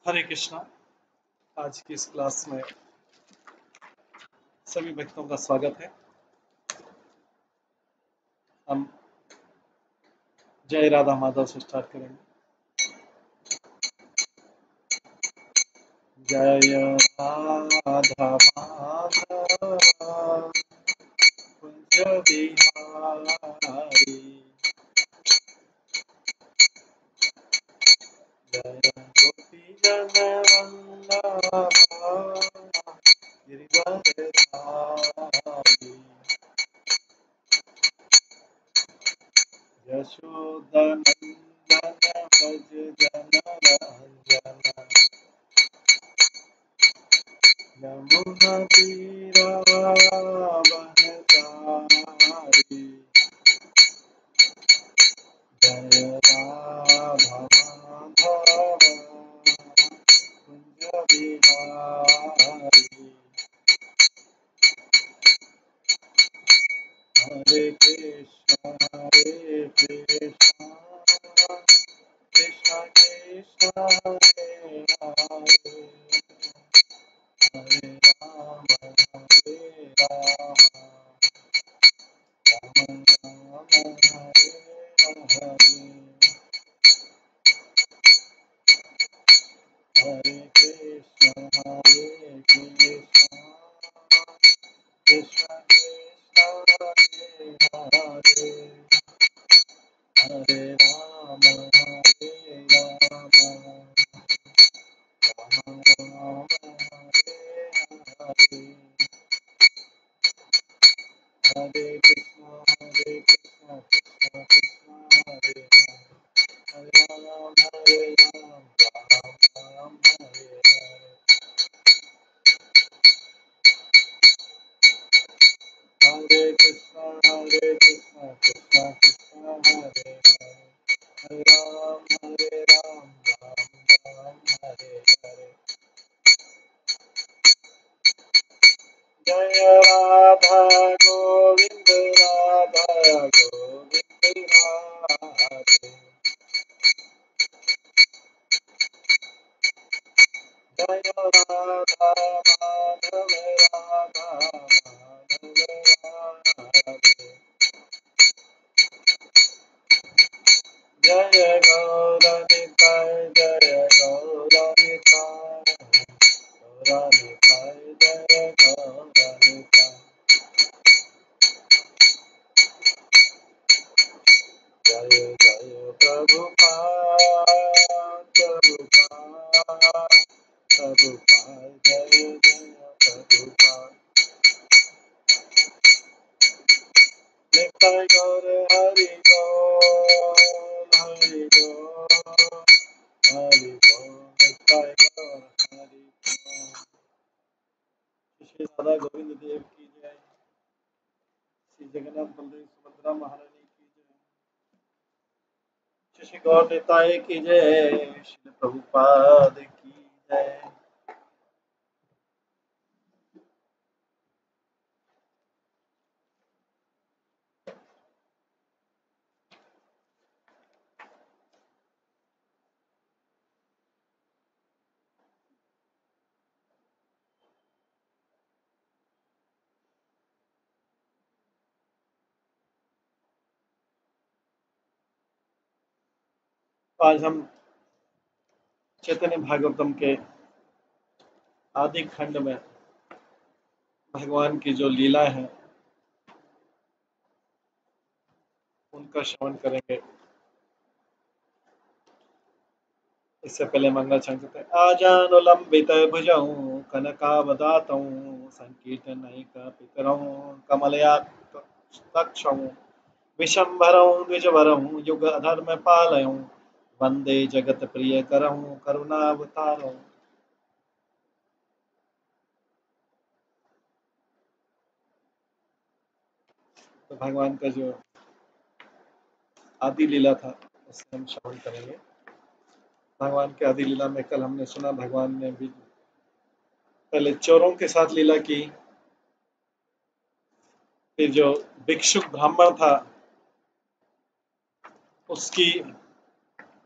हरे कृष्णा। आज की इस क्लास में सभी भक्तों का स्वागत है। हम जय राधा माधव से स्टार्ट करेंगे। जय राधा माधव कुंज बिहारी, जय गोपी जन वल्लभा गिरिवरधारी, यशोदनंदन भज जन रंजन, यमुना तीरावनचारी, जय राधा माधव कुंज बिहारी। हरे कृष्ण कृष्ण कृष्ण हरे हरे, हरे राम राम राम हरे हरे, हरे कृष्ण कृष्ण कृष्ण हरे हरे, हरे राम राम राम हरे हरे, हरे कृष्ण कृष्ण कृष्ण हरे हरे, हरे राम राम राम हरे हरे, हरे कृष्ण कृष्ण कृष्ण हरे हरे, हरे राम राम राम हरे हरे। जय राधा गोविंद राधा गोविंद राधे, जय राधा माधव राधा माधव राधे, जय गौरनिताय जय गौरनिताय, गौरनिताय जय गौरनिताय, जय जय प्रभुपाद प्रभुपाद प्रभुपाद, जय जय प्रभुपाद, निताय गौर हरि गौर हरि गौर हरि गौर, निताय गौर हरि गौर। श्री राधा गोविंद देव की जय, श्री जगन्नाथ बलदेव सुभद्रा महारानी की जय, श्री गौर निताय की जय, श्री प्रभुपाद की जय। आज हम चैतन्य भागवतम के आदि खंड में भगवान की जो लीला है उनका श्रवण करेंगे। इससे पहले मंगलाचरण करते हैं। आजानुलंबित भुजौ कनकावदातौ संकीर्तनैकपितरौ कमलयातक्षौ विशंभरौ द्विजवरौ युगधर्मपालौ वंदे जगत्प्रियकरौ करुणावतारौ। तो भगवान का जो आदि लीला था उससे हम श्रवण करेंगे। भगवान के आदि लीला में कल हमने सुना भगवान ने भी पहले चोरों के साथ लीला की, फिर जो भिक्षुक ब्राह्मण था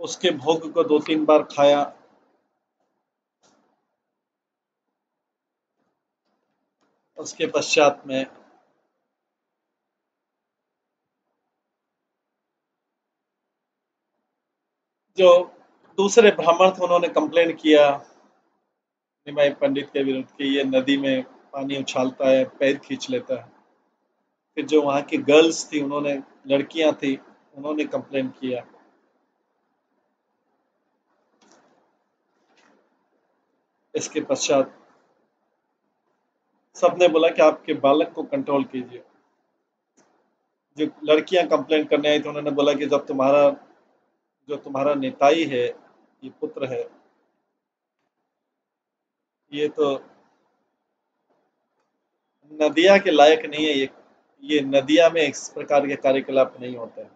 उसके भोग को 2-3 बार खाया, उसके पश्चात में जो दूसरे ब्राह्मण थे उन्होंने कंप्लेन किया निमाई पंडित के विरुद्ध कि ये नदी में पानी उछालता है, पैर खींच लेता है। फिर जो वहाँ की गर्ल्स थी, उन्होंने लड़कियां थी, उन्होंने कंप्लेन किया। इसके पश्चात सबने बोला कि आपके बालक को कंट्रोल कीजिए। जो लड़कियां कंप्लेन करने आई थी, उन्होंने बोला कि जब जो तुम्हारा निताई है, ये पुत्र है, ये तो नदिया के लायक नहीं है, ये नदिया में इस प्रकार के कार्यकलाप नहीं होते हैं।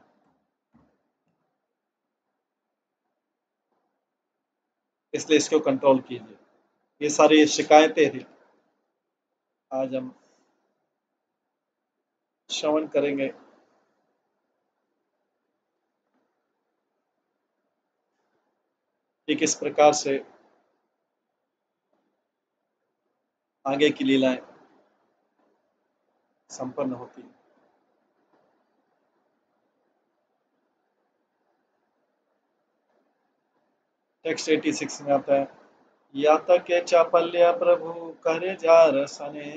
इसलिए इसको कंट्रोल कीजिए। ये सारी शिकायतें थी। आज हम श्रवण करेंगे कि किस प्रकार से आगे की लीलाएं संपन्न होती है। टेक्स्ट 86 में आता है, यातके चापल्य प्रभु करे जा रसने,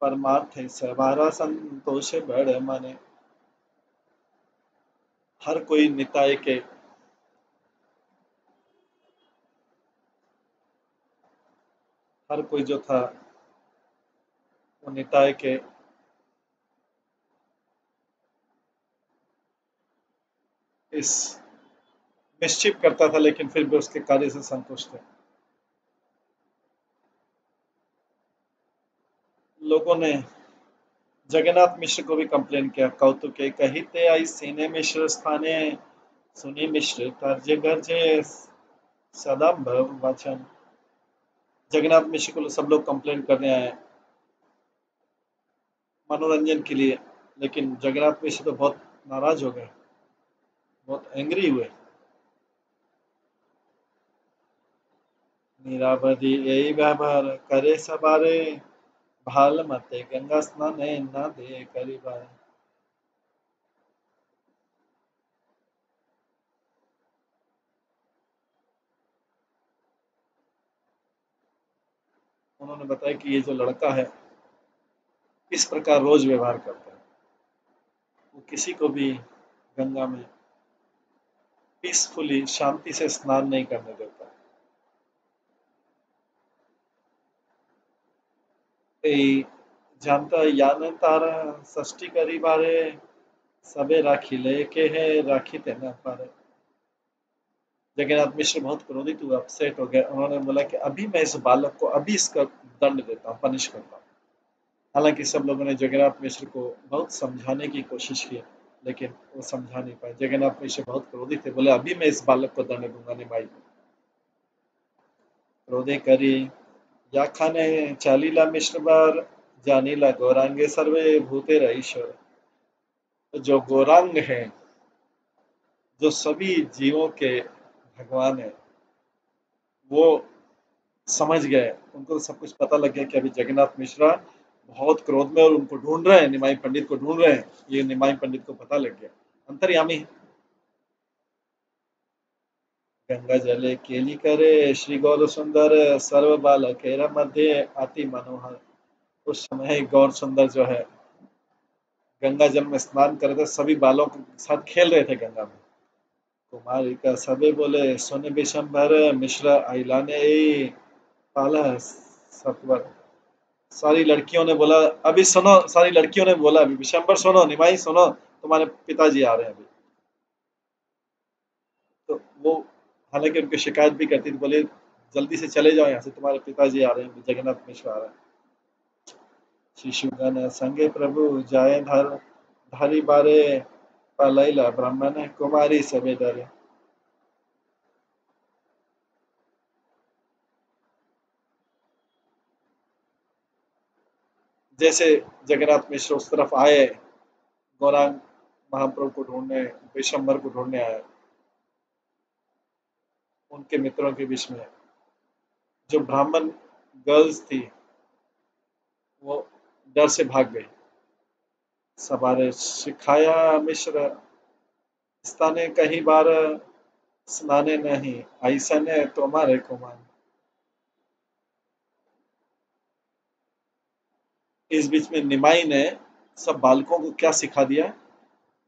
परमार्थ सवारा संतोष बड़ मने। हर कोई निताय के हर कोई जो था वो निताय के इस निश्चित करता था, लेकिन फिर भी उसके कार्य से संतुष्ट थे। लोगों ने जगन्नाथ मिश्र को भी कंप्लेन किया। कौतुक कहिते आई सीने मिश्र स्थाने, सुनी मिश्र कर्ज गर्जे सदम्भ वचन। जगन्नाथ मिश्र को सब लोग कंप्लेन करने आए मनोरंजन के लिए, लेकिन जगन्नाथ मिश्र तो बहुत नाराज हो गए, बहुत एंग्री हुए। नीरावधि यही व्यवहार करे सबारे, भाल मते गंगा स्नान न दे करीबार। उन्होंने बताया कि ये जो लड़का है इस प्रकार रोज व्यवहार करता है, वो किसी को भी गंगा में पीसफुली शांति से स्नान नहीं करने देता। ए जानता यान तारा षष्ठी करी बारे, सबे राखी ले के है राखी ते न पारे। जगन्नाथ मिश्र बहुत क्रोधित हुआ, अपसेट हो गए। उन्होंने बोला कि अभी मैं इस बालक को अभी इसका दंड देता हूँ, पनिश करता हूँ। हालांकि सब लोगों ने जगन्नाथ मिश्र को बहुत समझाने की कोशिश की, लेकिन वो समझा नहीं पाए। जगन्नाथ मिश्र बहुत क्रोधित थे, बोले अभी मैं इस बालक को दंड दूंगा निमाई को। क्रोधे करी या खाने चालीला मिश्र बार, जानीला गौरांगे सर्वे भूते ईश्वर। तो जो गौरांग है, जो सभी जीवों के भगवान है, वो समझ गए। उनको तो सब कुछ पता लग गया कि अभी जगन्नाथ मिश्रा बहुत क्रोध में और उनको ढूंढ रहे हैं, निमाई पंडित को ढूंढ रहे हैं। ये निमाई पंडित को पता लग गया, अंतर्यामी। गंगा जले केली करे श्री गौर सुंदर, सर्व बालकेरा मध्य अति मनोहर। उस समय गौर सुंदर जो है गंगा जल में स्नान कर रहे थे, सभी बालों के साथ खेल रहे थे गंगा में। कुमारी का सभी बोले सुन विशंभर, मिश्र आइलाने पाला सत्वर। सारी लड़कियों ने बोला, अभी सुनो, सारी लड़कियों ने बोला अभी विशंबर सुनो, निमाई सुनो, तुम्हारे पिताजी आ रहे हैं अभी। तो वो हालांकि उनकी शिकायत भी करती थी, बोले जल्दी से चले जाओ यहाँ से, तुम्हारे पिताजी आ रहे हैं, जगन्नाथ मिश्र आ रहे हैं। शिशुगण संगे प्रभु जाए धर धारी बारे, पलैला ब्राह्मण कुमारी सबे डरे। जैसे जगन्नाथ मिश्र उस तरफ आए, गौरांग महाप्रभु को ढूंढने, विशंबर को ढूंढने आए, उनके मित्रों के बीच में जो ब्राह्मण गर्ल्स थी वो डर से भाग गई। सवारे सिखाया मिश्र स्थाने कहीं बार, स्नाने नहीं ऐसने तुम्हारे कुमान। इस बीच में निमाई ने सब बालकों को क्या सिखा दिया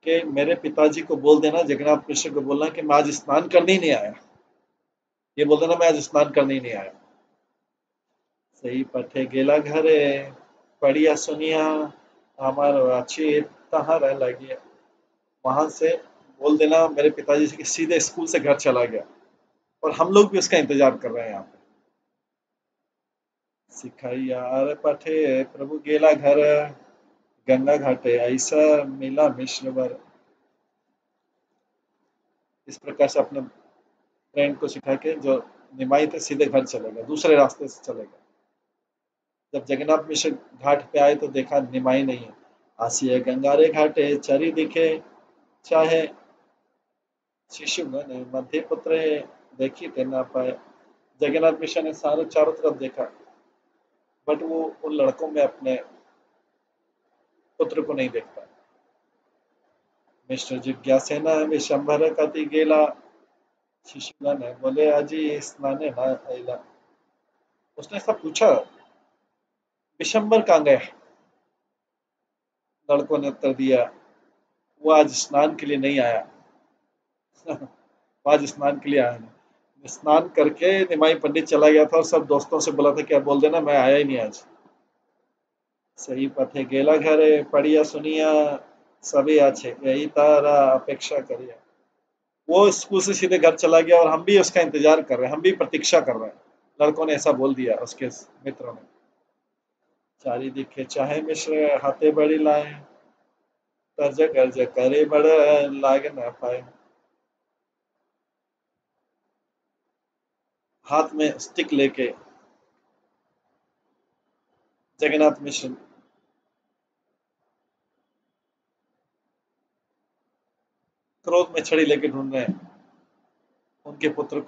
कि मेरे पिताजी को बोल देना, जगन्नाथ मिश्र को बोलना कि मैं आज स्नान करने ही नहीं आया। ये बोल देना मैं आज स्नान करने ही नहीं आया। सही पठे गेला घरे, पढ़िया सुनिया हमारो अच्छी तहाँ रह लगी। वहां से बोल देना मेरे पिताजी से कि सीधे स्कूल से घर चला गया, और हम लोग भी उसका इंतजार कर रहे हैं यहाँ पे। सिखाइया अरे पठे प्रभु गेला घर, गंगा घाटे ऐसा मिला मिश्र वर। इस प्रकार से अपने फ्रेंड को सिखा के जो निमाई थे सीधे घर चलेगा, दूसरे रास्ते से चलेगा। जब जगन्नाथ मिश्र घाट पे आए तो देखा निमाई नहीं है। आसिए गंगारे घाटे चरी दिखे, चाहे शिशुगण मध्य पुत्र देखी ते ना पाए। जगन्नाथ मिश्र ने सारे चारों तरफ देखा, बट वो उन लड़कों में अपने पुत्र को नहीं देख पाया। मिश्र जिज्ञासेना विशंभर कति गेला, शिशुगण बोले अजी स्नाने ना आइला। उसने सब पूछा विशंबर कहाँ गया। लड़कों ने उत्तर दिया वो आज स्नान के लिए नहीं आया। वो आज स्नान के लिए आया नहीं, स्नान करके निमाई पंडित चला गया था और सब दोस्तों से बोला था क्या बोल देना मैं आया ही नहीं आज। सही पथे गेला घरे पढ़िया सुनिया, सभी अच्छे यही तारा अपेक्षा करिए। वो स्कूल से सीधे घर चला गया और हम भी उसका इंतजार कर रहे हैं, हम भी प्रतीक्षा कर रहे हैं। लड़कों ने ऐसा बोल दिया उसके मित्रों ने। चारी दिखे चाहे मिश्र हाथे बड़ी लाए, कर्ज कर्ज करे बड़ लाग न पाए। हाथ में स्टिक लेके जगन्नाथ मिश्र क्रोध में छड़ी लेके ढूंढ रहे हैं उनके पुत्र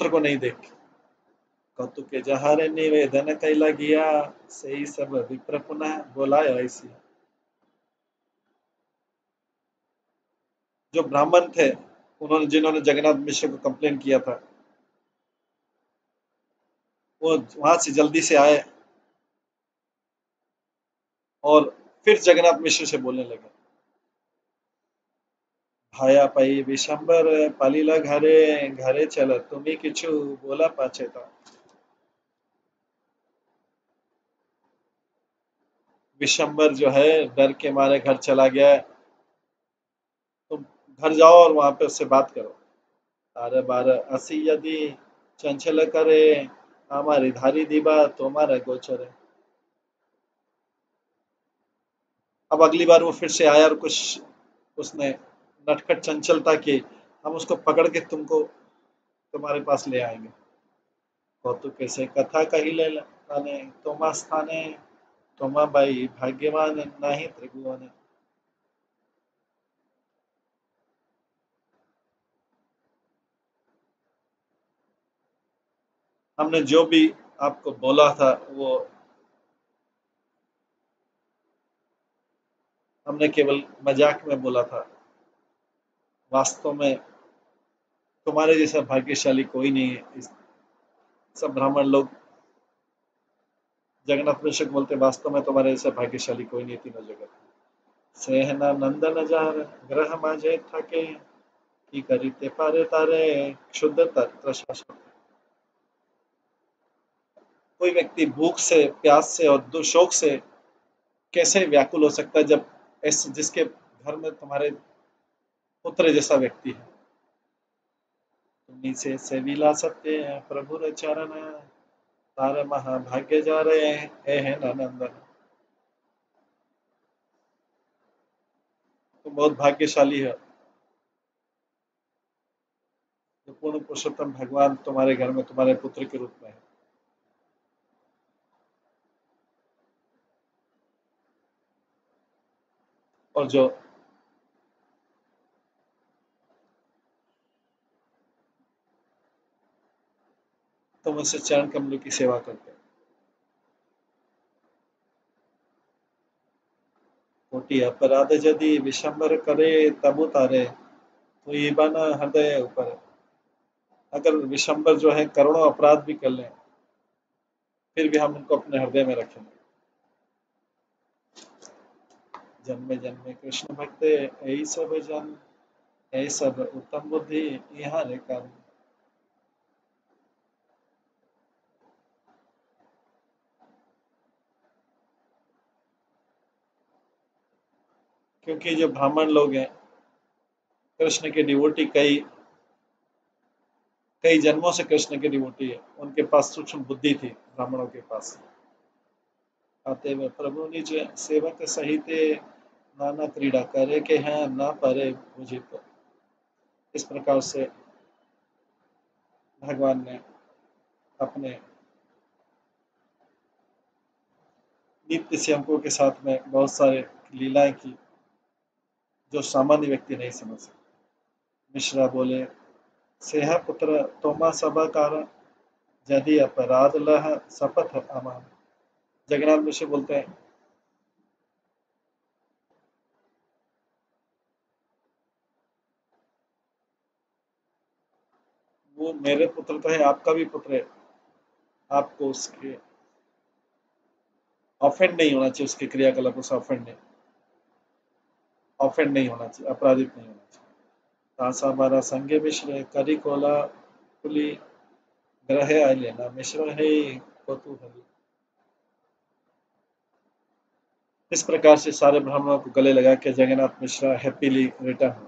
को नहीं देख। कौतुक के जहारे निवेदन कैला गया, सही सब विप्र पुनः बोलाया ऐसी। जो ब्राह्मण थे उन्होंने जिन्होंने जगन्नाथ मिश्र को कंप्लेन किया था, वो वहां से जल्दी से आए और फिर जगन्नाथ मिश्र से बोलने लगे। भाया पाई विशंबर पालीला घरे, घरे चल तुम्ही किछु बोला पाछे था। विशंबर जो है डर के मारे घर चला गया। तुम घर जाओ और वहां पे उससे बात करो। तारे बार असी यदि चंचल करे, हमारी धारी दीबा तुम्हारा गोचर है। अब अगली बार वो फिर से आया और कुछ उसने नटखट चंचलता की, हम उसको पकड़ के तुमको तुम्हारे पास ले आएंगे। कौतुक कैसे कथा कही ले लाने, तोमा स्थाने तोमा बाई भाग्यवान नहीं त्रिभुवन। हमने जो भी आपको बोला था वो हमने केवल मजाक में बोला था। वास्तव में तुम्हारे जैसा भाग्यशाली कोई नहीं है। सब ब्राह्मण लोग जगन्नाथ मिश्र बोलते वास्तव में तुम्हारे जैसा भाग्यशाली कोई नहीं तीनों जगत। सेहना नंदन जार ग्रह माजे थके, की करीते पारे तारे क्षुद्ध तत्र शासन। कोई व्यक्ति भूख से प्यास से और दुशोक से कैसे व्याकुल हो सकता है जब ऐसे जिसके घर में तुम्हारे पुत्र जैसा व्यक्ति है। तुम्ही से सेविला सत्य प्रभु रे चरण, तारे महाभाग्य जा रहे हैं नंदन। तुम बहुत भाग्यशाली है जो पूर्ण पुरुषोत्तम भगवान तुम्हारे घर में तुम्हारे पुत्र के रूप में है। और जो तुम उससे चरण कमलों की सेवा करते हो। अपराध यदि विशंबर करे तब उतारे, तो ये बना हृदय ऊपर। अगर विशंबर जो है करोड़ों अपराध भी कर लें, फिर भी हम उनको अपने हृदय में रखेंगे। जन्मे जन्मे कृष्ण भक्त यही सब जन, यही सब उत्तम बुद्धि यहाँ रे कर्म। क्योंकि जो ब्राह्मण लोग हैं, कृष्ण के डिवोटी, कई कई जन्मों से कृष्ण के डिवोटी है, उनके पास सूक्ष्म बुद्धि थी ब्राह्मणों के पास। आते हुए प्रभु निज सेवक सहित नाना क्रीड़ा करे के हैं ना परे मुझे। तो इस प्रकार से भगवान ने अपने नित्य सेवकों के साथ में बहुत सारे लीलाएं की, जो सामान्य व्यक्ति नहीं समझ सकते। मिश्रा बोले, सेह पुत्र तोमा सभा कारण, यदि अपराध लह शपथ अमान। जगन्नाथ मिश्र बोलते हैं, वो मेरे पुत्र तो है, आपका भी पुत्र है, आपको उसके ऑफेंड नहीं होना चाहिए, उसके क्रियाकलापों से ऑफेंड नहीं होना चाहिए, अपराधित नहीं होना चाहिए। तासा बारा संगे मिश्र करी कोला कुली ग्रहे आय लेना मिश्र है कौतूहली। इस प्रकार से सारे ब्राह्मणों को गले लगा के जगन्नाथ मिश्रा हैप्पीली रिटर्न,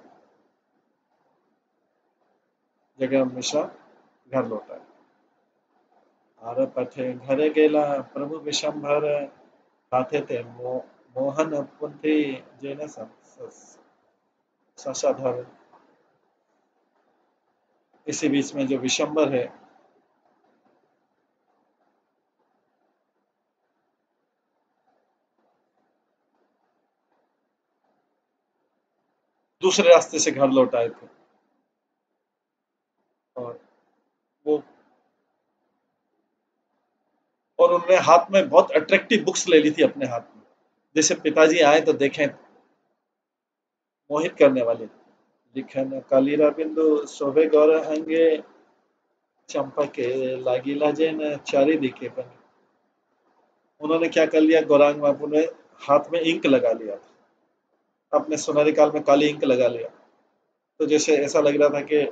जगन्नाथ मिश्रा घर लौटा है। आर पथे घरे गेला प्रभु विशंभर, हाथे थे मोहन पुंथी जेन ससाधर। इसी बीच में जो विशंबर है, दूसरे रास्ते से घर लौट आए थे, और वो और उन्होंने हाथ में बहुत अट्रैक्टिव बुक्स ले ली थी अपने हाथ में, जैसे पिताजी आए तो देखें, मोहित करने वाले। लिखन कालीरा बिंदु शोभे गौर अंगे, चंपा के लागिला जेन चारी दिखे बने। उन्होंने क्या कर लिया, गौरांग बापू ने हाथ में इंक लगा लिया था, अपने सुनहरे काल में काली इंक लगा लिया, तो जैसे ऐसा लग रहा था कि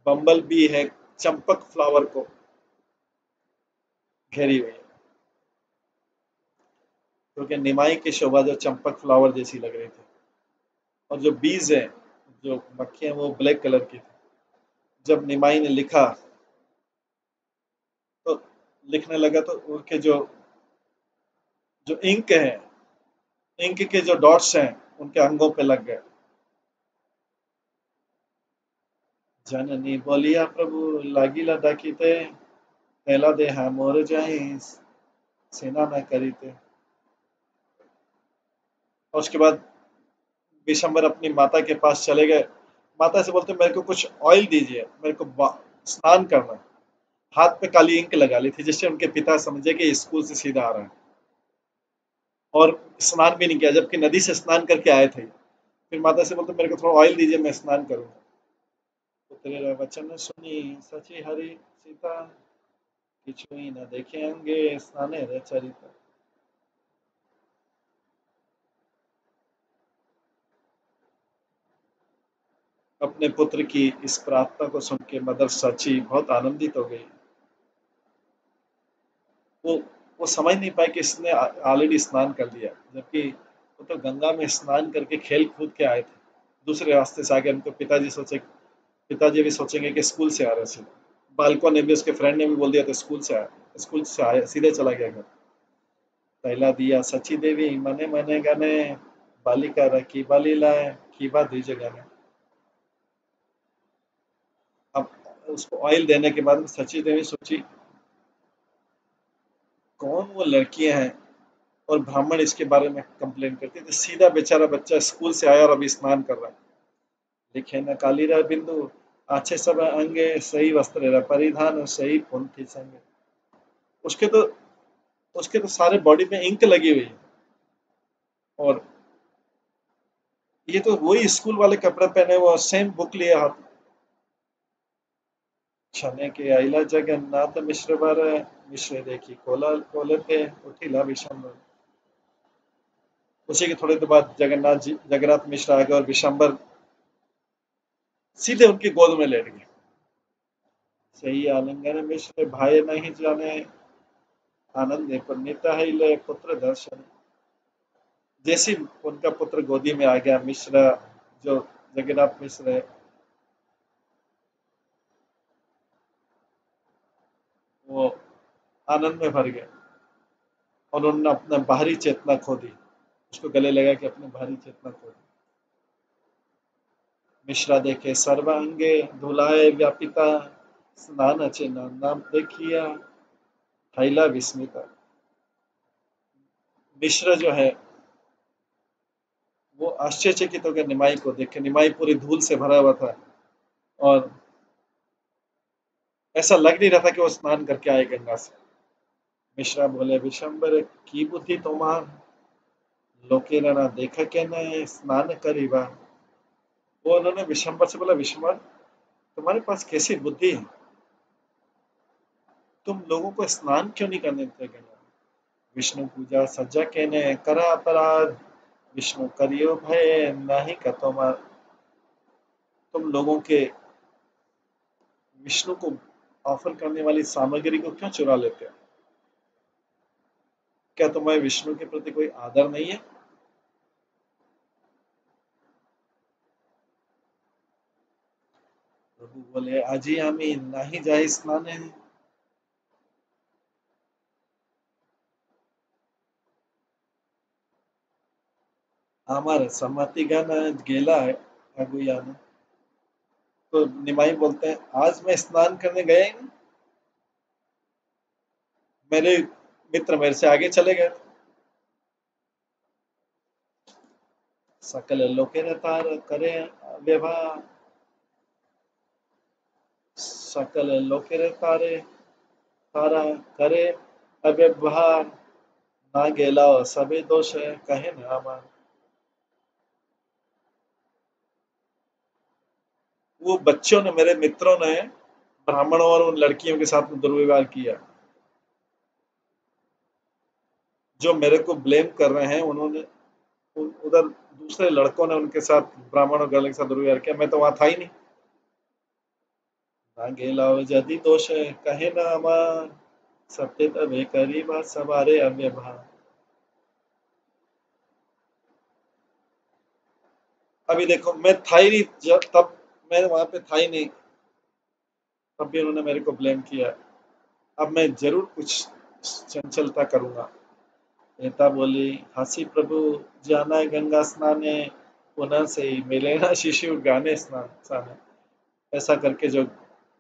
बम्बल बी है, चंपक फ्लावर को घेरी हुई है, क्योंकि निमाई की शोभा जो चंपक फ्लावर जैसी लग रही थी, और जो बीज है, जो मक्खियां, वो ब्लैक कलर की थी। जब निमाई ने लिखा तो लिखने लगा तो उनके जो जो इंक है, इंक के जो डॉट्स हैं, उनके अंगों पे लग गए। जननी बोलिया प्रभु लागिला डाकीते, पहला देहा मोर जाई सेना में करीते। और उसके बाद विशंबर अपनी माता के पास चले गए, माता से बोलते मेरे को कुछ ऑयल दीजिए, मेरे को स्नान करना है। हाथ पे काली इंक लगा ली थी, जिससे उनके पिता समझे कि स्कूल से सीधा आ रहा है, और स्नान भी नहीं किया, जबकि नदी से स्नान करके आए थे। फिर माता से बोलते मेरे को थोड़ा ऑयल दीजिए, मैं स्नान करूंगा। तो तेरे वचन सुनी सची हरि सीता, किछुई न देखे अंगे स्नाने रे चरिता। अपने पुत्र की इस प्रार्थना को सुन के मदर सची बहुत आनंदित हो गई। वो वो समझ नहीं पाए कि इसने ऑलरेडी स्नान कर लिया, जबकि वो तो गंगा में स्नान करके खेल कूद के आए थे, दूसरे रास्ते से आगे। उनको पिताजी भी सोचेंगे कि स्कूल से आ रहे थे। बालकों ने भी, उसके फ्रेंड ने भी बोल दिया था स्कूल से आया, सीधे चला गया घर। पहला दिया सची देवी मने मने गने, बालिका रखी बाली लाए खीबा दीजिए गने। अब उसको ऑयल देने के बाद सची देवी सोची, कौन वो लड़कियां हैं और ब्राह्मण इसके बारे में कंप्लेन करते थे, सीधा बेचारा बच्चा स्कूल से आया और अभी स्नान कर रहा है। लिखे न कालीरा बिंदु अच्छे सब अंगे, सही वस्त्र परिधान सही पुंथी संगे। उसके तो उसके तो सारे बॉडी पे इंक लगी हुई है, और ये तो वही स्कूल वाले कपड़े पहने, वो सेम बुक लिए हाथ। छने के आइला जगन्नाथ मिश्र बर, मिश्र देखी कोला कोले थे, उठिला विशंबर। उसी के थोड़ी देर बाद जगन्नाथ मिश्र आ गए और विशंबर सीधे उनकी गोद में लेट गए। सही आलिंगन मिश्र भाई नहीं जाने, आनंद पुण्यता है ले पुत्र दर्शन। जैसे ही उनका पुत्र गोदी में आ गया, मिश्र जो जगन्नाथ मिश्र है, वो आनंद में भर गए और उन्होंने अपना बाहरी चेतना खो दी। उसको गले लगा कि अपनी बाहरी चेतना खो दी। मिश्रा देखे सर्वांगे धुलाए व्यापिता, स्नान चिन्ह नाम देखिया, थैला विस्मिता। मिश्र जो है वो आश्चर्यचकित हो गया निमाई को देख के। निमाई पूरी धूल से भरा हुआ था और ऐसा लग नहीं रहा था कि वो स्नान करके आए गंगा से। मिश्रा बोले विशंबर की बुद्धि तुम्हार, लोके ना देखा के न स्नान करीबा। वो उन्होंने विशंबर से बोला, विशंबर तुम्हारे पास कैसी बुद्धि है, तुम लोगों को स्नान क्यों नहीं करने देते गंगा। विष्णु पूजा सज्जा केने करा अपराध, विष्णु करियो भय नाही का तुम लोगों के विष्णु को ऑफर करने वाली सामग्री को क्यों चुरा लेते हो। क्या तुम्हें विष्णु के प्रति कोई आदर नहीं है। प्रभु बोले आजी आमी नाही जाए स्नाने, हमारे सम्मति गाना गेला है अगुयाना। तो निमाई बोलते हैं आज मैं स्नान करने गया ही नहीं, मेरे मित्र मेरे से आगे चले गए। सकल लोके तार करे व्यवहार, सकल लोके तारे तारा करे अव्यवहार, ना गेला सभी दोष है कहे न अमान। वो बच्चों ने, मेरे मित्रों ने ब्राह्मणों और उन लड़कियों के साथ में दुर्व्यवहार किया। जो मेरे को ब्लेम कर रहे हैं, उन्होंने उधर दूसरे लड़कों ने उनके साथ, ब्राह्मण और गर्ल के साथ दुर्व्यवहार किया। मैं तो वहां था ही नहीं। ना गेला यदि दोष है कहे न अमान, सत्य तबे करीबा सवारे अव्यवहार। अभी देखो मैं था ही नहीं, जब तब मैं वहां पे था ही नहीं, तब भी उन्होंने मेरे को ब्लेम किया। अब मैं जरूर कुछ चंचलता करूंगा। नेता बोली हंसी प्रभु जाना है गंगा स्नाने, पुनः से ही मिले ना शिशु गाने स्नान साने। ऐसा करके जो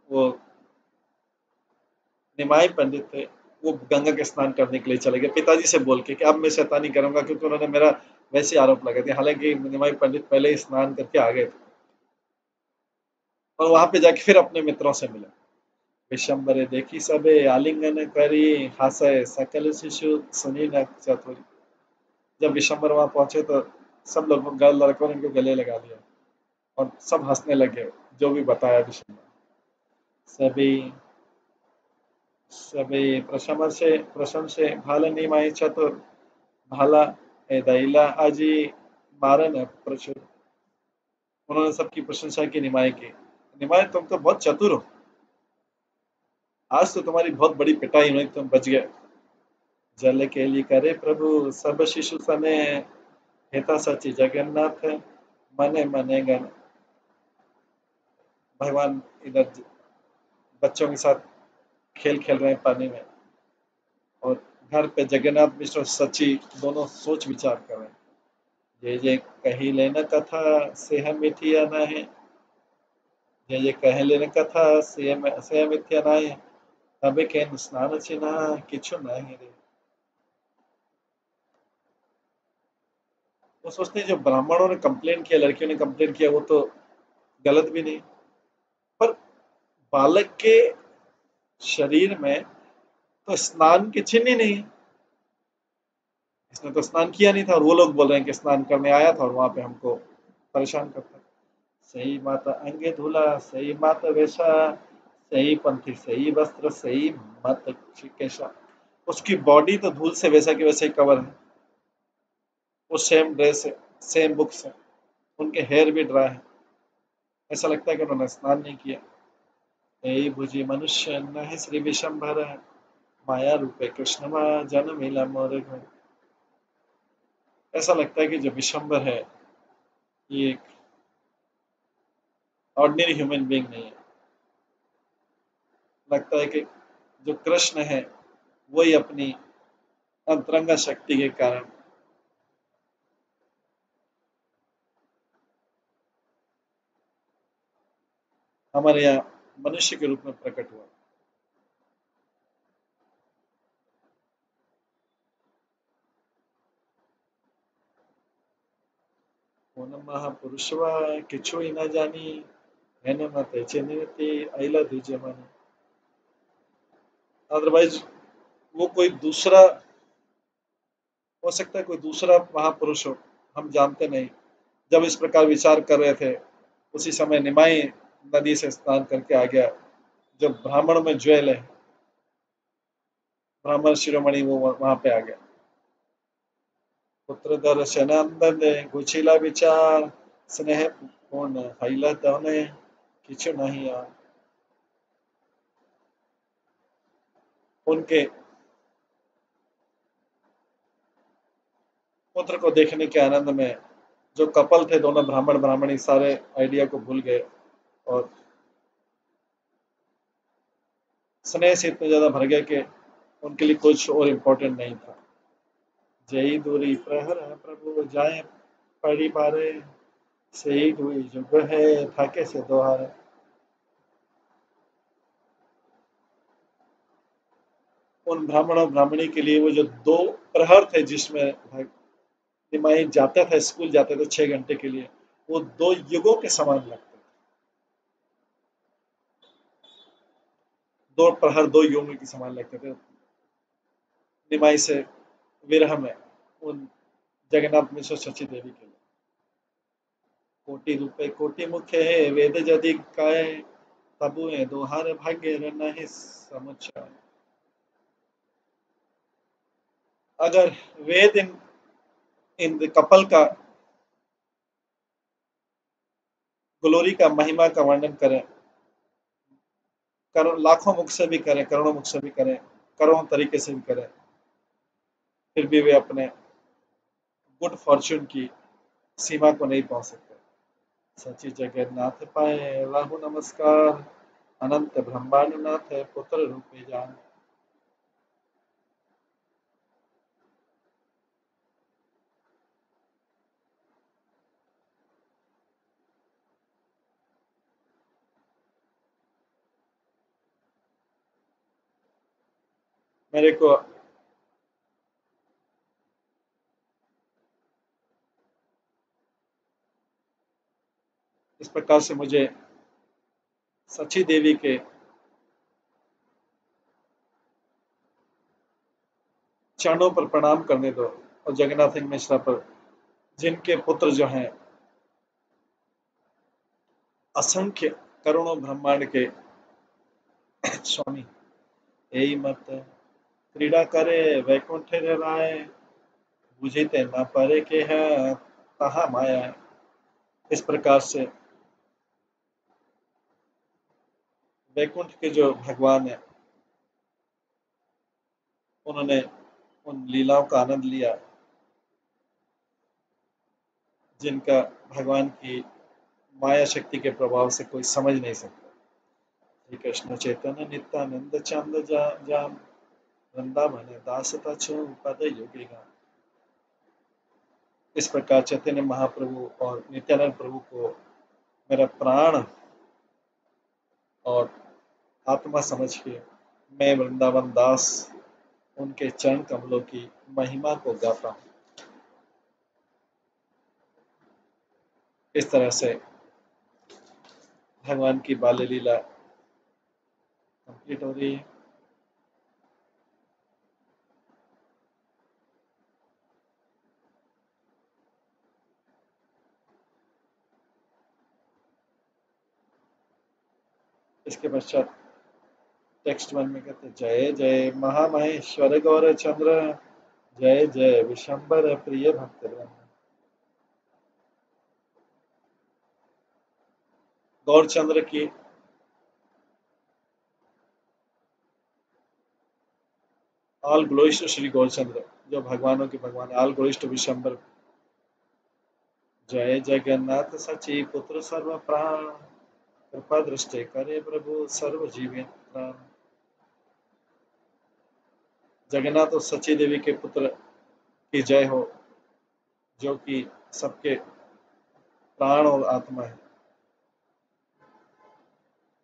वो निमाई पंडित थे, वो गंगा के स्नान करने के लिए चले गए पिताजी से बोल के कि अब मैं शैतानी करूंगा, क्योंकि उन्होंने मेरा वैसे आरोप लगा दिया। हालांकि निमाई पंडित पहले ही स्नान करके आ गए थे और वहां पे जाके फिर अपने मित्रों से मिले। विशंबरे देखी सबे आलिंगन करी, हासे सकल शिशु सुनी न चतुरी। जब विशंबर वहां पहुंचे तो सब लोग लड़कों ने उनको गले लगा लिया और सब हंसने लगे, जो भी बताया विशंबर। सभी सभी प्रशंसे भाल निमाई चतुर, भाला ए दैला आजी मारन प्रचुर। उन्होंने सबकी प्रशंसा की निमाई की। निमाई तुम तो बहुत चतुर हो, आज तो तुम्हारी बहुत बड़ी पिटाई हुई, तुम बच गए। जल के लिए करे प्रभु सब शिशु सने, हेता सची जगन्नाथ मने मने गण। भगवान इधर बच्चों के साथ खेल खेल रहे हैं पानी में, और घर पे जगन्नाथ मिश्र और सची दोनों सोच विचार कर रहे हैं। जे जे कही लेना कथा सेह मिथिया न है, जे जे कह लेना कथा सेह मिथ्या न है, तबे के स्नान चिन्ह किछु नहीं रे। वो सोचते हैं जो ब्राह्मणों ने कंप्लेन किया, लड़कियों ने कंप्लेन किया, वो तो गलत भी नहीं, पर बालक के शरीर में तो स्नान के चिन्ह ही नहीं है। इसने तो स्नान किया नहीं था और वो लोग बोल रहे हैं कि स्नान करने आया था और वहां पे हमको परेशान करता है। सही माता अंगे धूला, सही माता वेशा, सही पंथी सही वस्त्र, सही मत केशा। उसकी बॉडी तो धूल से वैसा की वैसे ही कवर है, वो सेम ड्रेस है, सेम बुक्स है, उनके हेयर भी ड्राई है, ऐसा लगता है कि उन्होंने स्नान नहीं किया। यही भुजी मनुष्य न है श्री विशंभर, माया रूपे कृष्ण जन मिला मोर घर। ऐसा लगता है कि जो विशंबर है ये एक ऑर्डिनरी ह्यूमन बीइंग नहीं है। लगता है कि जो कृष्ण है वही अपनी अंतरंगा शक्ति के कारण हमारे यहाँ मनुष्य के रूप में प्रकट हुआ। ओनम महापुरुषवा किछु ही न जानी, है न मत चेनती अइला दुजमानी। अदरवाइज वो कोई दूसरा हो सकता है, कोई दूसरा महापुरुष हो, हम जानते नहीं। जब इस प्रकार विचार कर रहे थे उसी समय निमाई नदी से स्नान करके आ गया। जो ब्राह्मण में ज्वेल है, ब्राह्मण शिरोमणि, वो वहां पे आ गया। पुत्र दर्शनंदन गुचिला विचार, स्नेह पूर्ण हैला तने किछु नहीं आ। उनके पुत्र को देखने के आनंद में जो कपल थे, दोनों ब्राह्मण ब्राह्मणी, सारे आइडिया को भूल गए और स्नेह से इतने ज्यादा भर गए कि उनके लिए कुछ और इम्पोर्टेंट नहीं था। जय दूरी प्रहर प्रभु जाए पड़ी बारे, सही हुई जुग है थाके से दोहारे। उन ब्राह्मण और ब्राह्मणी के लिए वो जो दो प्रहर थे जिसमें निमाई जाता था, स्कूल जाते थे 6 घंटे के लिए, वो 2 युगों के समान लगते थे। 2 प्रहर 2 युगों के समान लगते थे निमाई से विरह में उन जगन्नाथ मिश्र शची देवी के लिए। कोटि रूपे कोटि मुखे है वेद जदि काय, तबुए दोहार भाग्य नहीं समुच्चय। अगर वेद इन कपल का ग्लोरी का महिमा का वर्णन करें, करोड़ लाखों मुख से भी करें, करोड़ों मुख से भी करें, करोड़ों तरीके से भी करें, फिर भी वे अपने गुड फॉर्च्यून की सीमा को नहीं पहुंच सकते। सची जगन्नाथ पाए राहु नमस्कार, अनंत ब्रह्मांड नाथ है पुत्र रूपे जान। मेरे को इस प्रकार से मुझे सची देवी के चरणों पर प्रणाम करने दो, और जगन्नाथ सिंह मिश्रा पर, जिनके पुत्र जो हैं असंख्य करोड़ों ब्रह्मांड के स्वामी। यही मत क्रीड़ा करे वैकुंठ राय, बुझते न पारे के है तहा माया है। इस प्रकार से वैकुंठ के जो भगवान है उन्होंने उन लीलाओं का आनंद लिया जिनका भगवान की माया शक्ति के प्रभाव से कोई समझ नहीं सकता। श्री कृष्ण चैतन्य नित्यानंद चंद जान, वृंदावन दासता छो पद योगी गान। इस प्रकार चैतन्य महाप्रभु और नित्यानंद प्रभु को मेरा प्राण और आत्मा समझ के मैं वृंदावन दास उनके चरण कमलों की महिमा को गाता हूँ। इस तरह से भगवान की बाल लीला कंप्लीट हो रही है। इसके पश्चात टेक्स्ट 1 में कहते जय जय महामहेश्वर गौर चंद्र, जय जय विशंबर प्रिय भक्त। गौरचंद्र की आल ग्लोइश टू श्री गौरचंद्र, जो भगवानों के भगवान, आल ग्लोइश टू विशंबर। जय जगन्नाथ सची पुत्र सर्व प्राण, कृपा दृष्टि करे प्रभु सर्व जीवें प्राण। जगन्नाथ और सची देवी के पुत्र की जय हो, जो कि सबके प्राण और आत्मा है।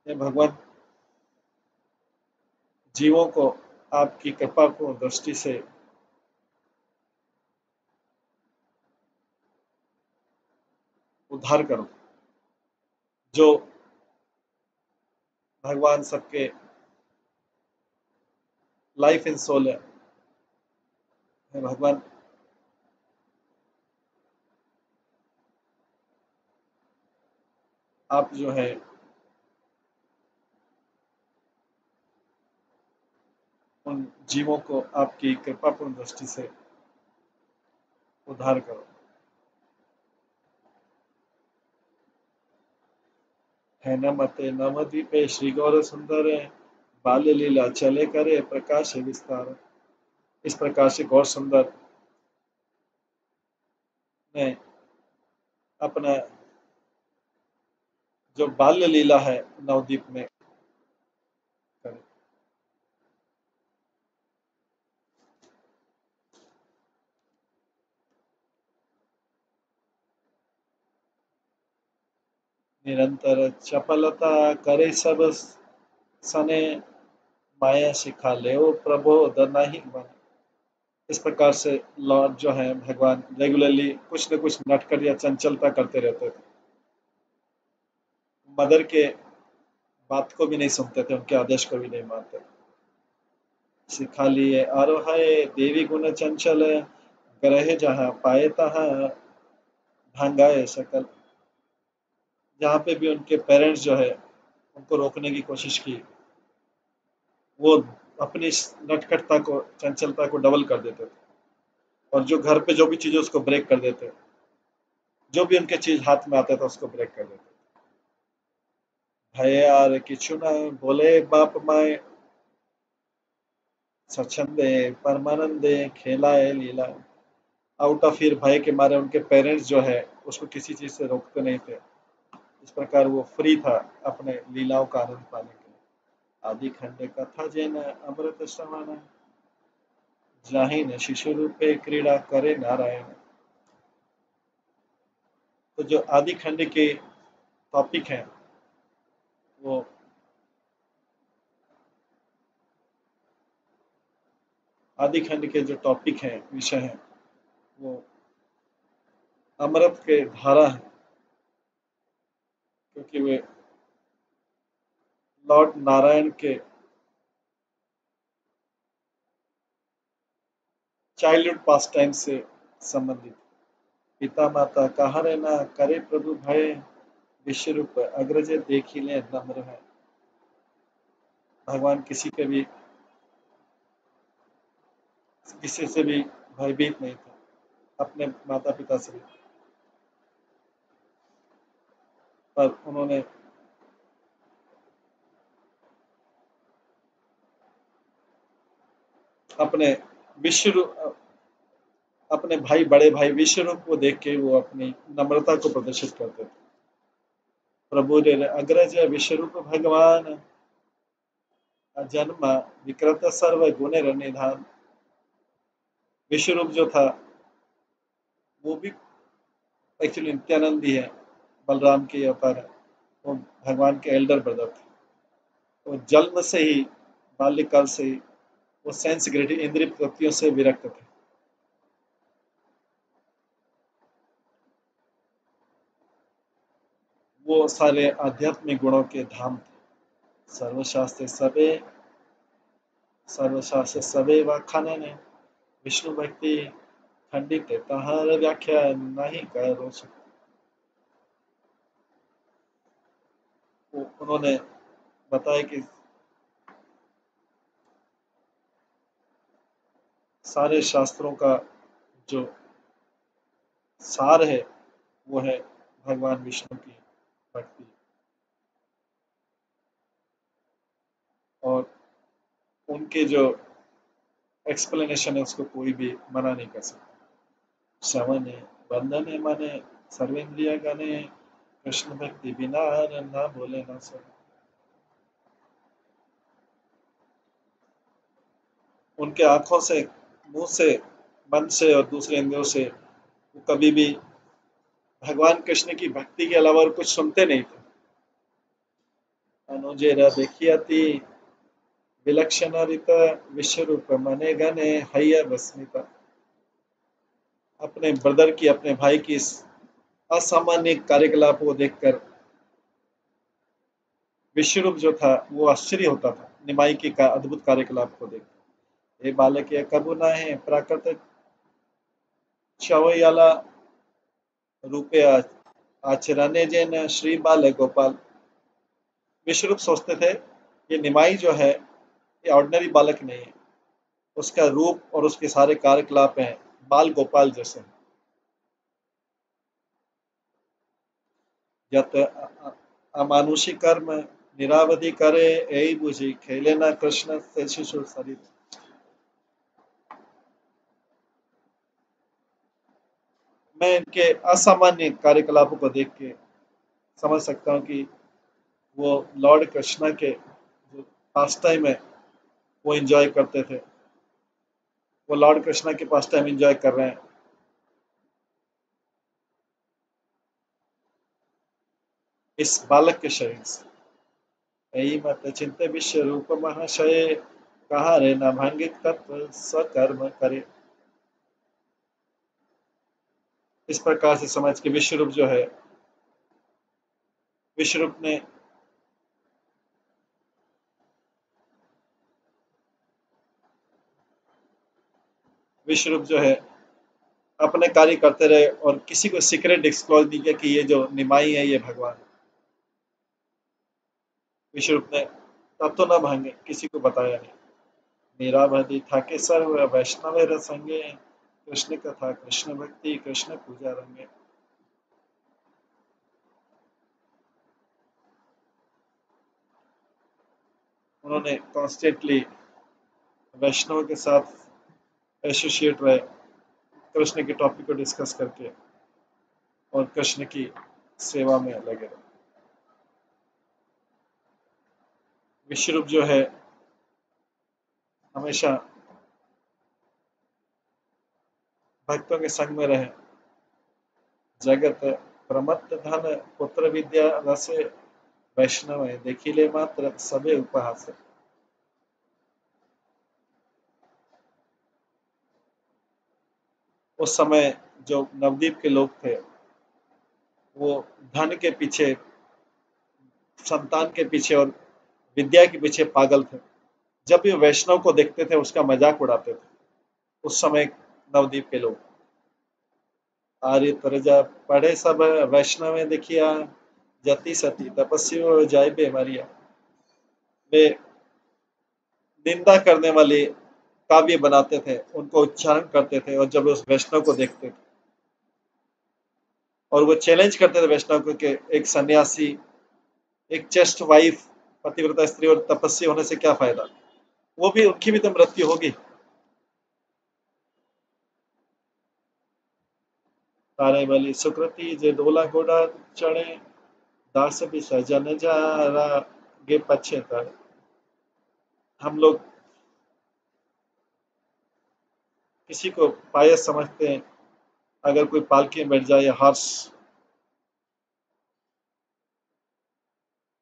ये भगवान जीवों को आपकी कृपा को दृष्टि से उद्धार करो, जो भगवान सबके लाइफ इन सोल है। भगवान आप जो है उन जीवों को आपकी कृपापूर्ण दृष्टि से उद्धार करो। है नमते नवद्वीपे श्री गौर सुंदर, बाल्य लीला चले करे प्रकाश विस्तार। इस प्रकार से गौर सुंदर ने अपना जो बाल्य लीला है नवद्वीप में करे। निरंतर चपलता करे सब सने, माया सिखा ले प्रबोध नहीं बने। इस प्रकार से लॉर्ड जो है भगवान रेगुलरली कुछ न कुछ नटखट या चंचलता करते रहते थे। मदर के बात को भी नहीं सुनते थे, उनके आदेश को भी नहीं मानते थे। सिखा लिए आरोहाय देवी गुण चंचल, ग्रह जहाँ पाए तहाँ भांगाए सकल। जहाँ पे भी उनके पेरेंट्स जो है उनको रोकने की कोशिश की, वो अपनी नटखटता को, चंचलता को डबल कर देते थे, और जो घर पे जो भी चीज उसको ब्रेक कर देते, जो भी उनके चीज हाथ में आता था उसको ब्रेक कर देते। भय यार किछु ना बोले बाप माए, स्वच्छंदे परमानंदे खेलाए लीला। आउट ऑफ फियर, भय के मारे उनके पेरेंट्स जो है उसको किसी चीज से रोकते नहीं थे। इस प्रकार वो फ्री था अपने लीलाओं का आनंद पाने के लिए। आदि खंड कथा जैन अमृत श्रवण, जाहिन शिशु रूपे क्रीड़ा करे नारायण। तो जो आदि खंड के टॉपिक हैं, वो आदि खंड के जो टॉपिक हैं, विषय हैं, वो अमृत के धारा है, क्योंकि वे लॉर्ड नारायण के चाइल्डहुड पास टाइम से संबंधित। पिता माता कहा रहना करे प्रभु भय, विश्व रूप अग्रज देखी ले नम्र है। भगवान किसी के भी, किसी से भी भयभीत नहीं था, अपने माता पिता से भी। पर उन्होंने अपने विश्व अपने भाई, बड़े भाई विश्वरूप को देख के वो अपनी नम्रता को प्रदर्शित करते थे। प्रभु रे अग्रज विश्वरूप भगवान, जन्म विकृत सर्व गुण निधान। विश्वरूप जो था वो भी एक्चुअली नित्यानंद ही है, बलराम के अवतार है। वो भगवान के एल्डर ब्रदर थे। वो जन्म से ही, बाल्यकाल से ही वो सेंस ग्रेटी, इंद्रिय तृप्तियों से विरक्त थे। वो सारे आध्यात्मिक गुणों के धाम थे। सर्वशास्त्र सबे वाखाने, विष्णु भक्ति खंडित तहार व्याख्या नहीं करो सकते। उन्होंने बताए कि सारे शास्त्रों का जो सार है वो है भगवान विष्णु की भक्ति, और उनके जो एक्सप्लेनेशन है उसको कोई भी मना नहीं कर सकता। श्रवणे वंदने मने सर्वेंद्रिय गणे, कृष्ण भक्ति बिना न बोले न सो। उनके आंखों से, मुंह से, मन से और दूसरे इंद्रियों से वो कभी भी भगवान कृष्ण की भक्ति के अलावा और कुछ सुनते नहीं थे। अनुजेरा देखियति विलक्षण रीत विश्वरूप मने गणे हय्य बस्मिता। अपने ब्रदर की, अपने भाई की इस असामान्य कार्यकलाप को देखकर विश्वरूप जो था वो आश्चर्य होता था, निमाई के का अद्भुत कार्यकलाप को देख। ये बालक ये कबू ना है प्राकृत चवयाला रूपे आचरणे जैन श्री बाल गोपाल। विश्वरूप सोचते थे ये निमाई जो है ये ऑर्डिनरी बालक नहीं है, उसका रूप और उसके सारे कार्यकलाप हैं बाल गोपाल जैसे हैं। यत अमानुषी कर्म निरावधि करे यही बुझी खेले न कृष्ण से शिशु शरीर। मैं इनके असामान्य कार्यकलापों को देख के समझ सकता हूँ कि वो लॉर्ड कृष्णा के जो पास टाइम है वो एंजॉय करते थे, वो लॉर्ड कृष्णा के पास टाइम एंजॉय कर रहे हैं इस बालक के शरीर से। यही मत चिंत विश्व रूप महाशय, कहा रे न भांगित तत्व स्वकर्म करे। इस प्रकार से समझ के विश्वरूप जो है, विश्वरूप ने विश्वरूप जो है अपने कार्य करते रहे और किसी को सीक्रेट डिस्क्लोज नहीं किया कि ये जो निमाई है ये भगवान है। विश्वरूप ने तब तो न भांगे, किसी को बताया नहीं। मेरा भदी था के सर्व वैष्णव रसंगे, कृष्ण कथा कृष्ण भक्ति कृष्ण पूजा रंगे। उन्होंने कॉन्स्टेंटली वैष्णव के साथ एसोसिएट रहे, कृष्ण के टॉपिक को डिस्कस करके और कृष्ण की सेवा में लगे रहे। विश्वरूप जो है हमेशा भक्तों के संग में रहे। जगत प्रमत्त धन पुत्र विद्या रसे, वैष्णव है देखिले मात्र सबे उपहास। उस समय जो नवद्वीप के लोग थे वो धन के पीछे, संतान के पीछे और विद्या के पीछे पागल थे। जब भी वैष्णव को देखते थे उसका मजाक उड़ाते थे उस समय नवद्वीप के लोग। आर्य प्रजा पढ़े सब वैष्णव देखिया, जति सती तपस्वी जाय बेमरिया। वे निंदा करने वाले काव्य बनाते थे, उनको उच्चारण करते थे, और जब उस वैष्णव को देखते थे और वो चैलेंज करते थे वैष्णव को कि एक सन्यासी, एक चेस्ट वाइफ, पतिव्रता स्त्री और तपस्वी होने से क्या फायदा, वो भी, उनकी भी तो मृत्यु होगी। तारे बलि सुकृति जे डोला घोड़ा चढ़े, दास भी सजन जा गे पछे तर। हम लोग किसी को पायस समझते हैं अगर कोई पालकी में बैठ जाए या हॉर्स,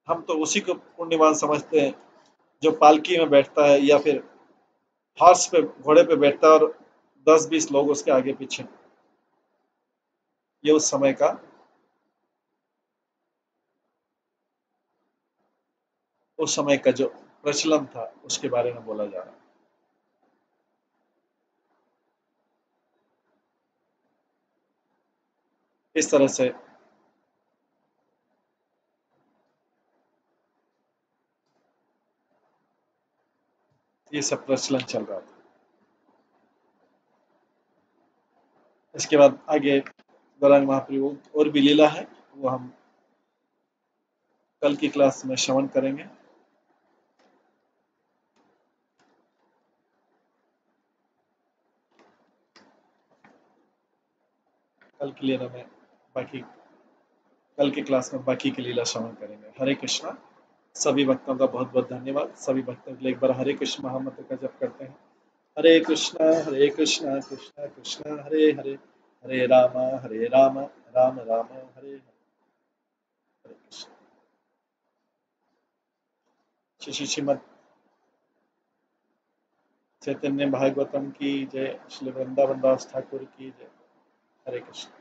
हम तो उसी को पुण्यवान समझते हैं जो पालकी में बैठता है या फिर हॉर्स पे, घोड़े पे बैठता है और 10-20 लोग उसके आगे पीछे। ये उस समय का जो प्रचलन था उसके बारे में बोला जा रहा है। इस तरह से ये सब प्रचलन चल रहा था। इसके बाद आगे गौरांग महाप्रभु और भी लीला है, वो हम कल की क्लास में श्रवण करेंगे। कल की लीला में बाकी कल की क्लास में बाकी की लीला श्रवण करेंगे। हरे कृष्णा। सभी भक्तों का बहुत बहुत धन्यवाद। सभी भक्तों के लिए एक बार हरे कृष्ण महामंत्र का जप करते हैं। हरे कृष्णा कृष्णा कृष्णा हरे हरे, हरे राम राम राम हरे हरे। हरे कृष्ण। श्री श्रीमद चैतन्य भागवतम की जय। श्री वृंदावन दास ठाकुर की जय। हरे कृष्ण।